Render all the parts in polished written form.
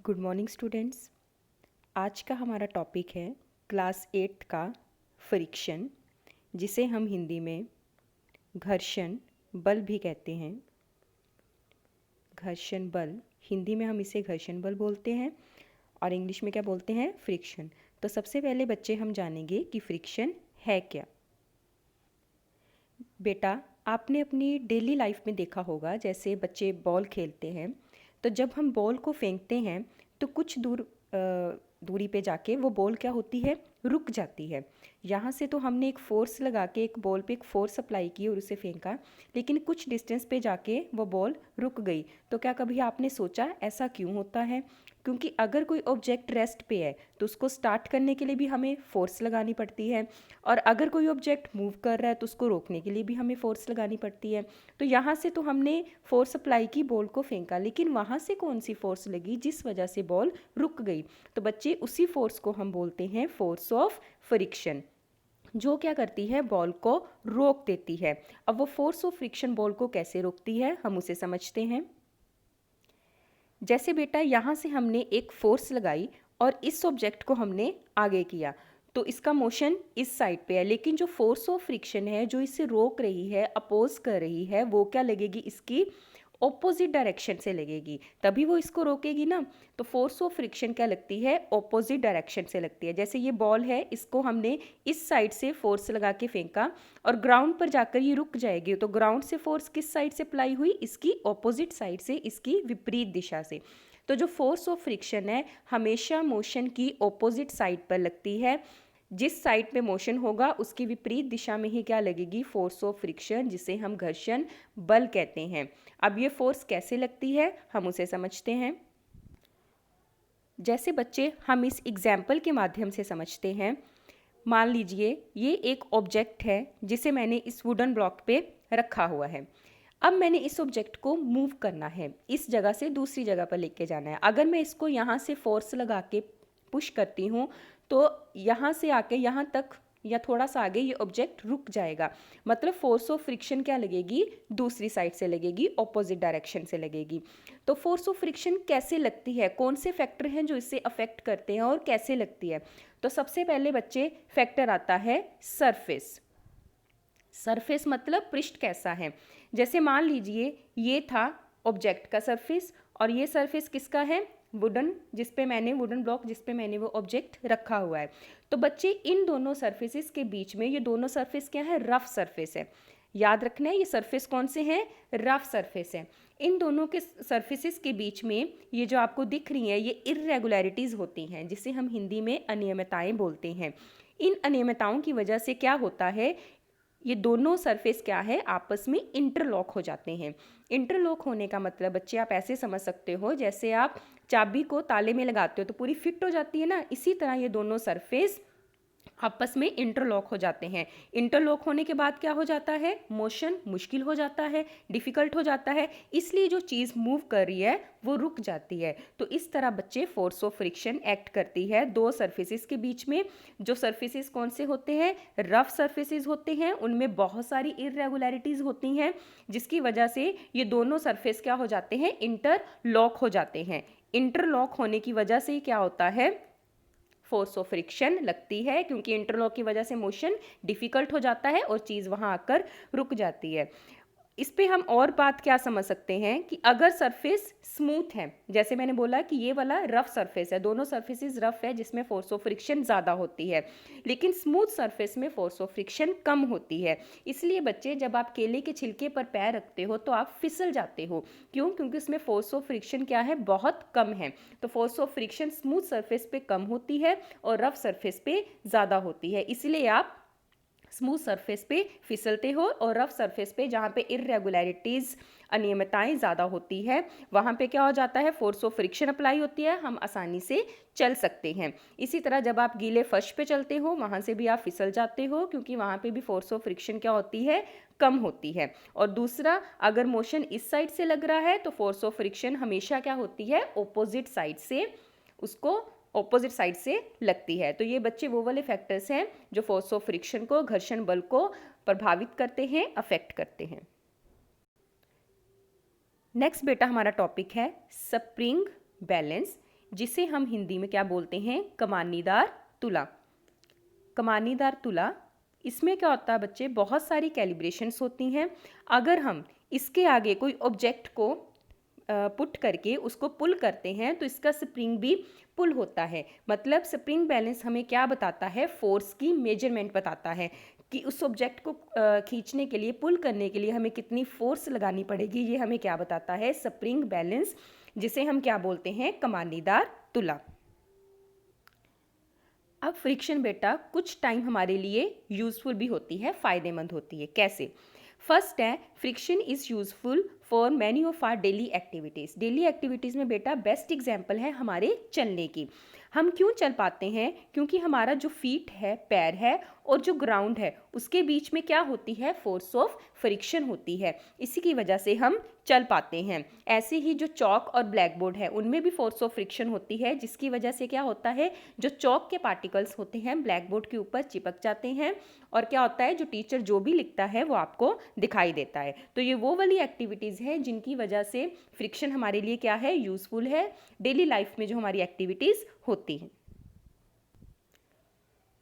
Good morning students. आज का हमारा टॉपिक है क्लास 8 का फ्रिक्शन, जिसे हम हिंदी में घर्षण बल भी कहते हैं। घर्षण बल, हिंदी में हम इसे घर्षण बल बोलते हैं और इंग्लिश में क्या बोलते हैं? फ्रिक्शन। तो सबसे पहले बच्चे हम जानेंगे कि फ्रिक्शन है क्या। बेटा, आपने अपनी डेली लाइफ में देखा होगा, जैसे बच्चे बॉल खेलते हैं तो जब हम बॉल को फेंकते हैं तो कुछ दूरी पे जाके वो बॉल क्या होती है? रुक जाती है। यहाँ से तो हमने एक फोर्स लगा के एक बॉल पे एक फोर्स अप्लाई की और उसे फेंका, लेकिन कुछ डिस्टेंस पे जाके वो बॉल रुक गई। तो क्या कभी आपने सोचा ऐसा क्यों होता है? क्योंकि अगर कोई ऑब्जेक्ट रेस्ट पे है तो उसको स्टार्ट करने के लिए भी हमें फोर्स लगानी पड़ती है, और अगर कोई ऑब्जेक्ट मूव कर रहा है तो उसको रोकने के लिए भी हमें फोर्स लगानी पड़ती है। तो यहाँ से तो हमने फोर्स अप्लाई की, बॉल को फेंका, लेकिन वहाँ से कौन सी फोर्स लगी जिस वजह से बॉल रुक गई? तो बच्चे उसी फोर्स को हम बोलते हैं फोर्स ऑफ फ्रिक्शन, जो क्या करती है? बॉल को रोक देती है। अब वो फोर्स ऑफ फ्रिक्शन बॉल को कैसे रोकती है, हम उसे समझते हैं। जैसे बेटा यहाँ से हमने एक फोर्स लगाई और इस ऑब्जेक्ट को हमने आगे किया, तो इसका मोशन इस साइड पे है, लेकिन जो फोर्स ऑफ फ्रिक्शन है जो इसे रोक रही है, अपोज कर रही है, वो क्या लगेगी? इसकी ऑपोजिट डायरेक्शन से लगेगी, तभी वो इसको रोकेगी ना। तो फोर्स ऑफ फ्रिक्शन क्या लगती है? ऑपोजिट डायरेक्शन से लगती है। जैसे ये बॉल है, इसको हमने इस साइड से फोर्स लगा के फेंका और ग्राउंड पर जाकर ये रुक जाएगी, तो ग्राउंड से फोर्स किस साइड से अप्लाई हुई? इसकी ऑपोजिट साइड से, इसकी विपरीत दिशा से। तो जो फोर्स ऑफ फ्रिक्शन है हमेशा मोशन की ऑपोजिट साइड पर लगती है। जिस साइड पे मोशन होगा उसकी विपरीत दिशा में ही क्या लगेगी? फोर्स ऑफ फ्रिक्शन, जिसे हम घर्षण बल कहते हैं। अब ये फोर्स कैसे लगती है, हम उसे समझते हैं। जैसे बच्चे हम इस एग्जाम्पल के माध्यम से समझते हैं। मान लीजिए ये एक ऑब्जेक्ट है जिसे मैंने इस वुडन ब्लॉक पे रखा हुआ है। अब मैंने इस ऑब्जेक्ट को मूव करना है, इस जगह से दूसरी जगह पर लेके जाना है। अगर मैं इसको यहाँ से फोर्स लगा के पुश करती हूँ तो यहाँ से आके यहाँ तक या थोड़ा सा आगे ये ऑब्जेक्ट रुक जाएगा। मतलब फोर्स ऑफ फ्रिक्शन क्या लगेगी? दूसरी साइड से लगेगी, ऑपोजिट डायरेक्शन से लगेगी। तो फोर्स ऑफ फ्रिक्शन कैसे लगती है? कौन से फैक्टर हैं जो इसे अफेक्ट करते हैं और कैसे लगती है? तो सबसे पहले बच्चे फैक्टर आता है सरफेस। सरफेस मतलब पृष्ठ कैसा है। जैसे मान लीजिए ये था ऑब्जेक्ट का सरफेस और ये सरफेस किसका है? वुडन ब्लॉक जिस पे मैंने वो ऑब्जेक्ट रखा हुआ है। तो बच्चे इन दोनों सरफेसेस के बीच में ये दोनों सरफेस क्या है? रफ सरफेस है। याद रखना है ये सरफेस कौन से हैं? रफ सरफेस है। इन दोनों के सरफेसेस के बीच में ये जो आपको दिख रही हैं ये इररेगुलरिटीज़ होती हैं, जिसे हम हिंदी में अनियमितताएं बोलते हैं। इन अनियमितताओं की वजह से क्या होता है? ये दोनों सरफेस क्या है? आपस में इंटरलॉक हो जाते हैं। इंटरलॉक होने का मतलब बच्चे आप ऐसे समझ सकते हो, जैसे आप चाबी को ताले में लगाते हो तो पूरी फिट हो जाती है ना, इसी तरह ये दोनों सरफेस आपस में इंटरलॉक हो जाते हैं। इंटरलॉक होने के बाद क्या हो जाता है? मोशन मुश्किल हो जाता है, डिफ़िकल्ट हो जाता है, इसलिए जो चीज़ मूव कर रही है वो रुक जाती है। तो इस तरह बच्चे फोर्स ऑफ फ्रिक्शन एक्ट करती है दो सरफेसेस के बीच में। जो सरफेसेस कौन से होते हैं? रफ सरफेसेस होते हैं, उनमें बहुत सारी इररेगुलरिटीज़ होती हैं, जिसकी वजह से ये दोनों सरफेस क्या हो जाते हैं? इंटरलॉक हो जाते हैं। इंटरलॉक होने की वजह से क्या होता है? फोर्स ऑफ फ्रिक्शन लगती है, क्योंकि इंटरलॉक की वजह से मोशन डिफ़िकल्ट हो जाता है और चीज़ वहाँ आकर रुक जाती है। इस पे हम और बात क्या समझ सकते हैं कि अगर सरफेस स्मूथ है, जैसे मैंने बोला कि ये वाला रफ सरफेस है, दोनों सरफेसेस रफ है जिसमें फोर्स ऑफ फ्रिक्शन ज़्यादा होती है, लेकिन स्मूथ सरफेस में फोर्स ऑफ फ्रिक्शन कम होती है। इसलिए बच्चे जब आप केले के छिलके पर पैर रखते हो तो आप फिसल जाते हो। क्यों? क्योंकि उसमें फोर्स ऑफ फ्रिक्शन क्या है? बहुत कम है। तो force of friction smooth surface पे कम होती है और रफ सरफेस पे ज़्यादा होती है, इसलिए आप स्मूथ सरफेस पे फिसलते हो और रफ सरफेस पे जहाँ पे इररेगुलरिटीज़ अनियमितताएं ज़्यादा होती है वहाँ पे क्या हो जाता है? फोर्स ऑफ फ्रिक्शन अप्लाई होती है, हम आसानी से चल सकते हैं। इसी तरह जब आप गीले फर्श पे चलते हो वहाँ से भी आप फिसल जाते हो, क्योंकि वहाँ पे भी फोर्स ऑफ फ्रिक्शन क्या होती है? कम होती है। और दूसरा, अगर मोशन इस साइड से लग रहा है तो फोर्स ऑफ फ्रिक्शन हमेशा क्या होती है? ऑपोजिट साइड से, उसको ऑपोजिट साइड से लगती है। तो ये बच्चे वो वाले फैक्टर्स हैं जो फोर्स ऑफ फ्रिक्शन को, घर्षण बल को प्रभावित करते हैं, अफेक्ट करते हैं। नेक्स्ट बेटा हमारा टॉपिक है स्प्रिंग बैलेंस। जिसे हम हिंदी में क्या बोलते हैं, कमानीदार तुला। कमानीदार तुला, इसमें क्या होता है बच्चे, बहुत सारी कैलिब्रेशंस होती हैं। अगर हम इसके आगे कोई ऑब्जेक्ट को पुट करके उसको पुल करते हैं तो इसका स्प्रिंग भी पुल होता है। मतलब स्प्रिंग बैलेंस हमें क्या बताता है, फोर्स की मेजरमेंट बताता है कि उस ऑब्जेक्ट को खींचने के लिए, पुल करने के लिए हमें कितनी फोर्स लगानी पड़ेगी, ये हमें क्या बताता है, स्प्रिंग बैलेंस, जिसे हम क्या बोलते हैं, कमानीदार तुला। अब फ्रिक्शन बेटा कुछ टाइम हमारे लिए यूज़फुल भी होती है, फ़ायदेमंद होती है। कैसे? फर्स्ट है, friction is useful for many of our daily activities. Daily activities में बेटा बेस्ट एग्जाम्पल है हमारे चलने की। हम क्यों चल पाते हैं? क्योंकि हमारा जो फीट है, पैर है, और जो ग्राउंड है उसके बीच में क्या होती है, फोर्स ऑफ फ्रिक्शन होती है। इसी की वजह से हम चल पाते हैं। ऐसे ही जो चॉक और ब्लैक बोर्ड है उनमें भी फोर्स ऑफ फ्रिक्शन होती है, जिसकी वजह से क्या होता है, जो चॉक के पार्टिकल्स होते हैं ब्लैक बोर्ड के ऊपर चिपक जाते हैं, और क्या होता है, जो टीचर जो भी लिखता है वो आपको दिखाई देता है। तो ये वो वाली एक्टिविटीज़ है जिनकी वजह से फ्रिक्शन हमारे लिए क्या है, यूज़फुल है डेली लाइफ में जो हमारी एक्टिविटीज़ होती हैं।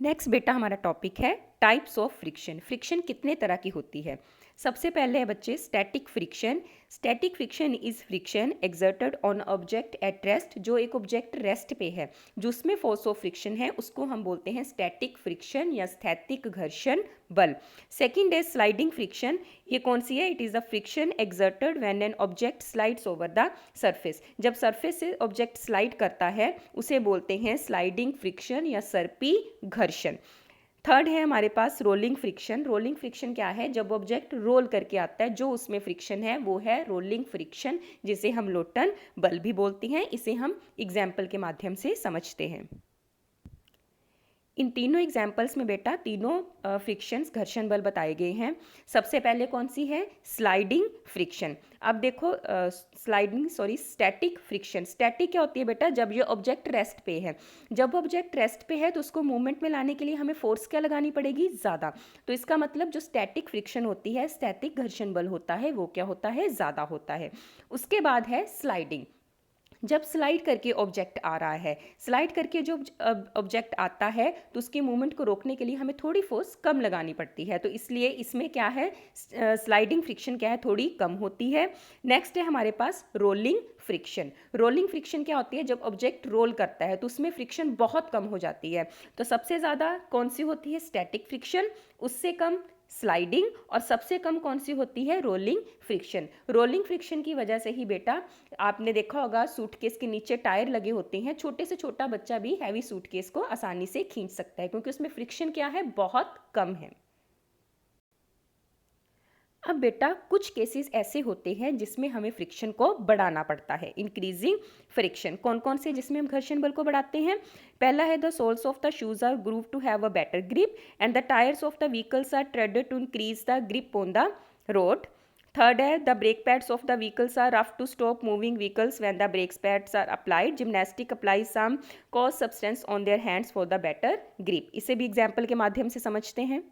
नेक्स्ट बेटा हमारा टॉपिक है टाइप्स ऑफ फ्रिक्शन। फ्रिक्शन कितने तरह की होती है? सबसे पहले है बच्चे static friction. Static friction is friction exerted on object at rest. जो एक ऑब्जेक्ट रेस्ट पे है, जो उसमें फोर्स ऑफ फ्रिक्शन है, उसको हम बोलते हैं स्टैटिक फ्रिक्शन या स्थैतिक घर्षण बल। सेकंड है स्लाइडिंग फ्रिक्शन। ये कौन सी है? It is the friction exerted when an object slides over the surface. जब सरफेस से ऑब्जेक्ट स्लाइड करता है उसे बोलते हैं स्लाइडिंग फ्रिक्शन या सर्पी घर्षण। थर्ड है हमारे पास रोलिंग फ्रिक्शन। रोलिंग फ्रिक्शन क्या है? जब ऑब्जेक्ट रोल करके आता है, जो उसमें फ्रिक्शन है वो है रोलिंग फ्रिक्शन, जिसे हम लोटन बल भी बोलते हैं। इसे हम एग्जाम्पल के माध्यम से समझते हैं। इन तीनों एग्जाम्पल्स में बेटा तीनों फ्रिक्शंस घर्षण बल बताए गए हैं। सबसे पहले कौन सी है? Sliding friction. अब देखो स्टैटिक फ्रिक्शन। स्टैटिक क्या होती है बेटा? जब ये ऑब्जेक्ट रेस्ट पे है। जब ऑब्जेक्ट रेस्ट पे है तो उसको मूवमेंट में लाने के लिए हमें फोर्स क्या लगानी पड़ेगी? ज़्यादा। तो इसका मतलब जो स्टैटिक फ्रिक्शन होती है, स्टैटिक घर्षण बल होता है, वो क्या होता है? ज़्यादा होता है। उसके बाद है स्लाइडिंग। जब स्लाइड करके ऑब्जेक्ट आ रहा है, स्लाइड करके जो ऑब्जेक्ट आता है तो उसकी मूवमेंट को रोकने के लिए हमें थोड़ी फोर्स कम लगानी पड़ती है, तो इसलिए इसमें क्या है, स्लाइडिंग फ्रिक्शन क्या है, थोड़ी कम होती है। नेक्स्ट है हमारे पास रोलिंग फ्रिक्शन। रोलिंग फ्रिक्शन क्या होती है? जब ऑब्जेक्ट रोल करता है तो उसमें फ्रिक्शन बहुत कम हो जाती है। तो सबसे ज़्यादा कौन सी होती है? स्टैटिक फ्रिक्शन, उससे कम स्लाइडिंग, और सबसे कम कौन सी होती है? Rolling friction. रोलिंग फ्रिक्शन की वजह से ही बेटा आपने देखा होगा सूटकेस के नीचे टायर लगे होते हैं, छोटे से छोटा बच्चा भी हैवी सूटकेस को आसानी से खींच सकता है, क्योंकि उसमें फ्रिक्शन क्या है? बहुत कम है। अब बेटा कुछ केसेस ऐसे होते हैं जिसमें हमें फ्रिक्शन को बढ़ाना पड़ता है, इंक्रीजिंग फ्रिक्शन। कौन कौन से जिसमें हम घर्षण बल को बढ़ाते हैं? पहला है the soles of the shoes are groove to have a better grip and the tyres of the vehicles are treaded to increase the grip on the road. Third है the brake pads of the vehicles are rough to stop moving vehicles when the brake pads are applied. Gymnastic apply some cause substance on their hands for the better grip. इसे भी example के माध्यम से समझते हैं।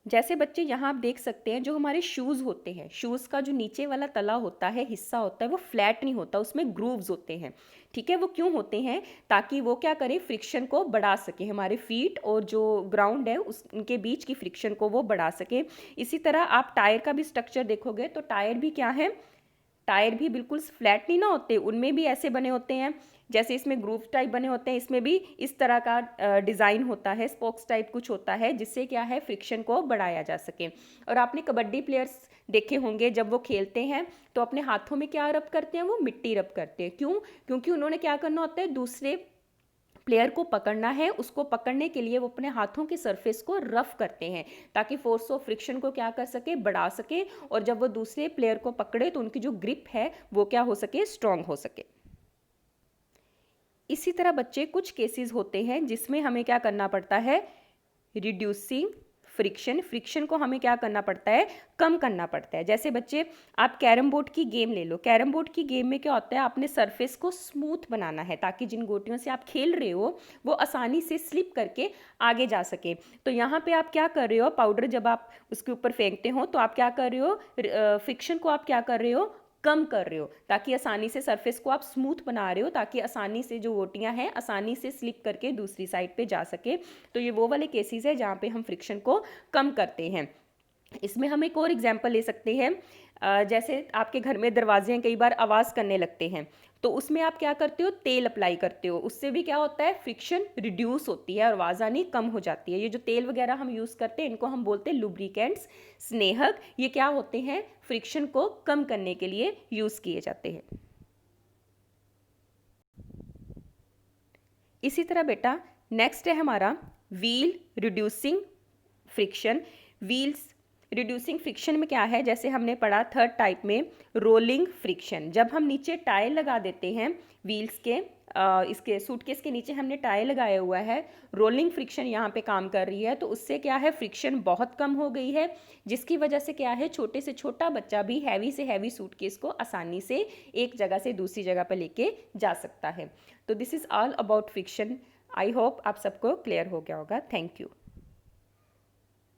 जैसे बच्चे यहाँ आप देख सकते हैं, जो हमारे शूज़ होते हैं, शूज़ का जो नीचे वाला तला होता है, हिस्सा होता है, वो फ्लैट नहीं होता, उसमें ग्रूव्स होते हैं। ठीक है, वो क्यों होते हैं? ताकि वो क्या करें, फ्रिक्शन को बढ़ा सके, हमारे फीट और जो ग्राउंड है उनके बीच की फ्रिक्शन को वो बढ़ा सके। इसी तरह आप टायर का भी स्ट्रक्चर देखोगे तो टायर भी क्या है, टायर भी बिल्कुल फ्लैट नहीं ना होते, उनमें भी ऐसे बने होते हैं, जैसे इसमें ग्रूव टाइप बने होते हैं, इसमें भी इस तरह का डिज़ाइन होता है, स्पोक्स टाइप कुछ होता है, जिससे क्या है, फ्रिक्शन को बढ़ाया जा सके। और आपने कबड्डी प्लेयर्स देखे होंगे, जब वो खेलते हैं तो अपने हाथों में क्या रब करते हैं? वो मिट्टी रब करते हैं। क्यों? क्योंकि उन्होंने क्या करना होता है, दूसरे प्लेयर को पकड़ना है, उसको पकड़ने के लिए वो अपने हाथों के सरफेस को रफ करते हैं, ताकि फोर्स ऑफ फ्रिक्शन को क्या कर सके, बढ़ा सके, और जब वो दूसरे प्लेयर को पकड़े तो उनकी जो ग्रिप है वो क्या हो सके, स्ट्रांग हो सके। इसी तरह बच्चे कुछ केसेस होते हैं जिसमें हमें क्या करना पड़ता है, रिड्यूसिंग फ्रिक्शन। फ्रिक्शन को हमें क्या करना पड़ता है, कम करना पड़ता है। जैसे बच्चे आप कैरम बोर्ड की गेम ले लो, कैरम बोर्ड की गेम में क्या होता है, आपने सरफेस को स्मूथ बनाना है ताकि जिन गोटियों से आप खेल रहे हो वो आसानी से स्लिप करके आगे जा सके। तो यहाँ पे आप क्या कर रहे हो, पाउडर जब आप उसके ऊपर फेंकते हो तो आप क्या कर रहे हो, फ्रिक्शन को आप क्या कर रहे हो, कम कर रहे हो, ताकि आसानी से सरफेस को आप स्मूथ बना रहे हो, ताकि आसानी से जो रोटियां हैं आसानी से स्लिप करके दूसरी साइड पे जा सके। तो ये वो वाले केसेस है जहाँ पे हम फ्रिक्शन को कम करते हैं। इसमें हम एक और एग्जांपल ले सकते हैं, जैसे आपके घर में दरवाजे कई बार आवाज़ करने लगते हैं, तो उसमें आप क्या करते हो, तेल अप्लाई करते हो। उससे भी क्या होता है, फ्रिक्शन रिड्यूस होती है और आवाज़ आनी कम हो जाती है। ये जो तेल वगैरह हम यूज़ करते हैं इनको हम बोलते हैं लुब्रिकेंट्स, स्नेहक। ये क्या होते हैं, फ्रिक्शन को कम करने के लिए यूज़ किए जाते हैं। इसी तरह बेटा नेक्स्ट है हमारा wheel reducing friction. Wheels reducing friction में क्या है, जैसे हमने पढ़ा थर्ड टाइप में रोलिंग फ्रिक्शन। जब हम नीचे टायर लगा देते हैं व्हील्स के, इसके सूटकेस के नीचे हमने टायर लगाया हुआ है, रोलिंग फ्रिक्शन यहाँ पे काम कर रही है, तो उससे क्या है, फ्रिक्शन बहुत कम हो गई है, जिसकी वजह से क्या है, छोटे से छोटा बच्चा भी हैवी से हैवी सूटकेस को आसानी से एक जगह से दूसरी जगह पर लेके जा सकता है। तो this is all about friction. I hope आप सबको क्लियर हो गया होगा। Thank you.